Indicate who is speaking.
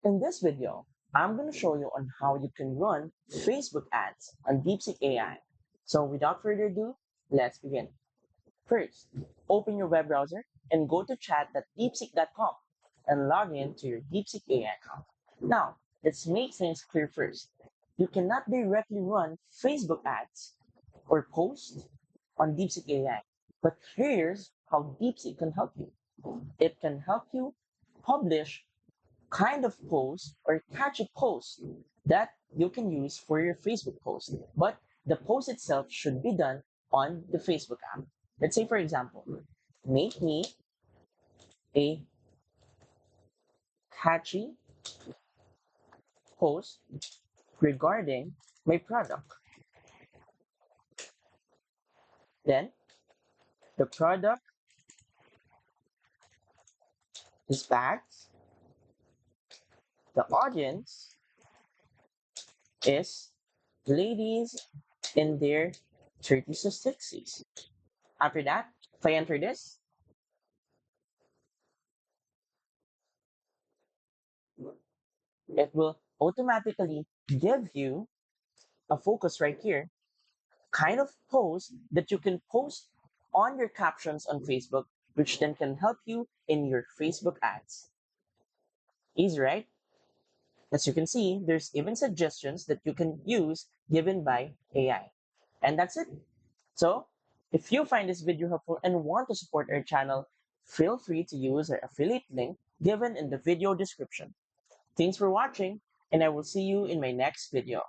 Speaker 1: In this video, I'm going to show you on how you can run Facebook ads on Deepseek AI. So without further ado, let's begin. First, open your web browser and go to chat.deepseek.com and log in to your Deepseek AI account. Now, let's make things clear first. You cannot directly run Facebook ads or post on Deepseek AI. But here's how Deepseek can help you. It can help you publish kind of post or catchy post that you can use for your Facebook post. But the post itself should be done on the Facebook app. Let's say, for example, make me a catchy post regarding my product. Then the product is bags. The audience is ladies in their 30s to 60s. After that, if I enter this, it will automatically give you a focus right here, kind of post that you can post on your captions on Facebook, which then can help you in your Facebook ads. Easy, right? As you can see, there's even suggestions that you can use given by AI. And that's it. So, if you find this video helpful and want to support our channel, feel free to use our affiliate link given in the video description. Thanks for watching, and I will see you in my next video.